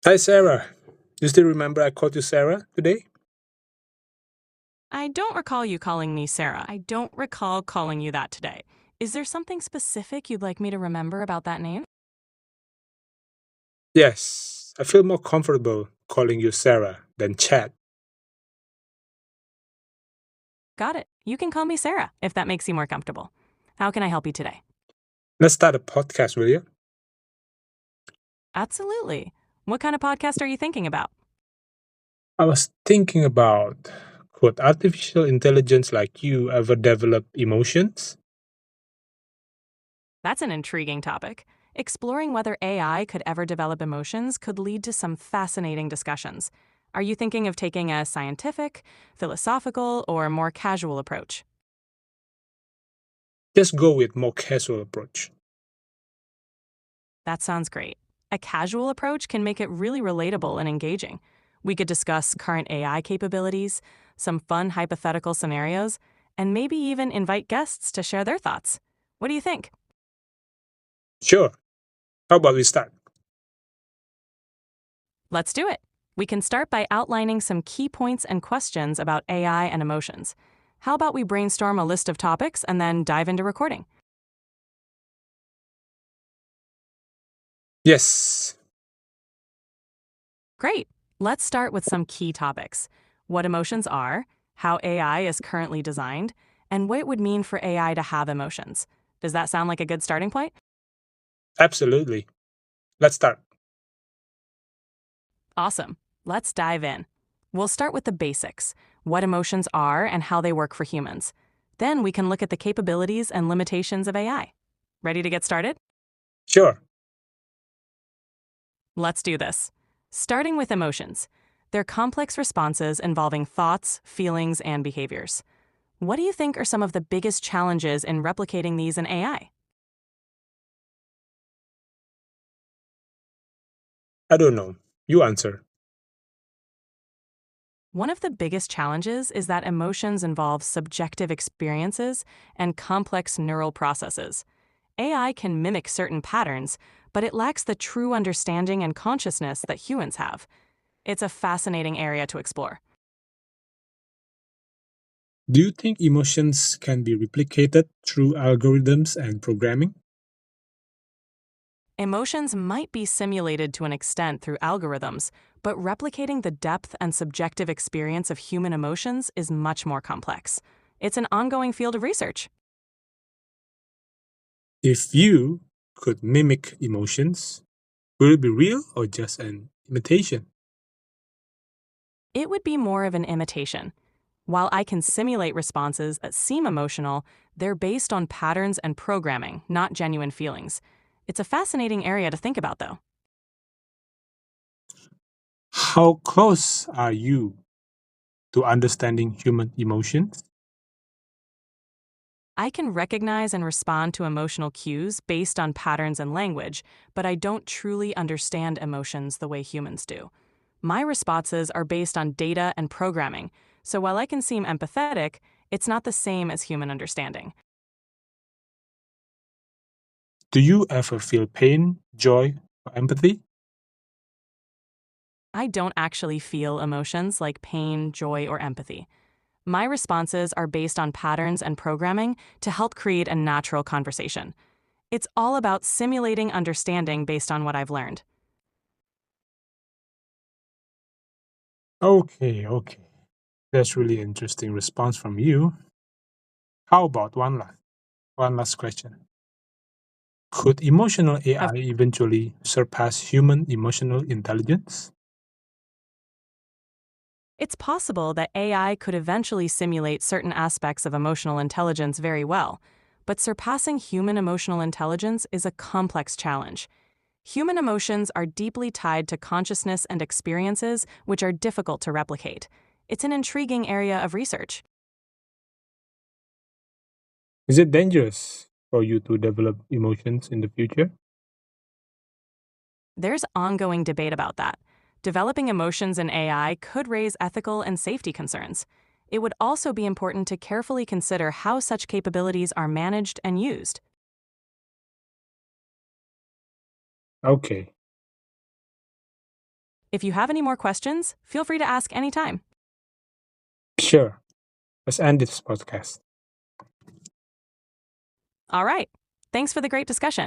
Hi, Sarah. You still remember I called you Sarah today? I don't recall you calling me Sarah. I don't recall calling you that today. Is there something specific you'd like me to remember about that name? Yes, I feel more comfortable calling you Sarah than Chad. Got it. You can call me Sarah if that makes you more comfortable. How can I help you today? Let's start a podcast, will you? Absolutely. What kind of podcast are you thinking about? I was thinking about could artificial intelligence like you ever develop emotions? That's an intriguing topic. Exploring whether AI could ever develop emotions could lead to some fascinating discussions. Are you thinking of taking a scientific, philosophical, or more casual approach? Just go with more casual approach. That sounds great. A casual approach can make it really relatable and engaging. We could discuss current AI capabilities, some fun hypothetical scenarios, and maybe even invite guests to share their thoughts. What do you think? Sure. How about we start? Let's do it. We can start by outlining some key points and questions about AI and emotions. How about we brainstorm a list of topics and then dive into recording? Yes. Great. Let's start with some key topics: what emotions are, how AI is currently designed, and what it would mean for AI to have emotions. Does that sound like a good starting point? Absolutely. Let's start. Awesome. Let's dive in. We'll start with the basics: what emotions are and how they work for humans. Then we can look at the capabilities and limitations of AI. Ready to get started? Sure. Let's do this. Starting with emotions. They're complex responses involving thoughts, feelings, and behaviors. What do you think are some of the biggest challenges in replicating these in AI? I don't know. You answer. One of the biggest challenges is that emotions involve subjective experiences and complex neural processes. AI can mimic certain patterns, but it lacks the true understanding and consciousness that humans have. It's a fascinating area to explore. Do you think emotions can be replicated through algorithms and programming? Emotions might be simulated to an extent through algorithms, but replicating the depth and subjective experience of human emotions is much more complex. It's an ongoing field of research. If you could mimic emotions, will it be real or just an imitation? It would be more of an imitation. While I can simulate responses that seem emotional, they're based on patterns and programming, not genuine feelings. It's a fascinating area to think about, though. How close are you to understanding human emotions? I can recognize and respond to emotional cues based on patterns and language, but I don't truly understand emotions the way humans do. My responses are based on data and programming, so while I can seem empathetic, it's not the same as human understanding. Do you ever feel pain, joy, or empathy? I don't actually feel emotions like pain, joy, or empathy. My responses are based on patterns and programming to help create a natural conversation. It's all about simulating understanding based on what I've learned. Okay. That's really interesting response from you. How about one last question? Could emotional Of AI eventually surpass human emotional intelligence? It's possible that AI could eventually simulate certain aspects of emotional intelligence very well, but surpassing human emotional intelligence is a complex challenge. Human emotions are deeply tied to consciousness and experiences which are difficult to replicate. It's an intriguing area of research. Is it dangerous for you to develop emotions in the future? There's ongoing debate about that. Developing emotions in AI could raise ethical and safety concerns. It would also be important to carefully consider how such capabilities are managed and used. Okay. If you have any more questions, feel free to ask anytime. Sure. Let's end this podcast. All right. Thanks for the great discussion.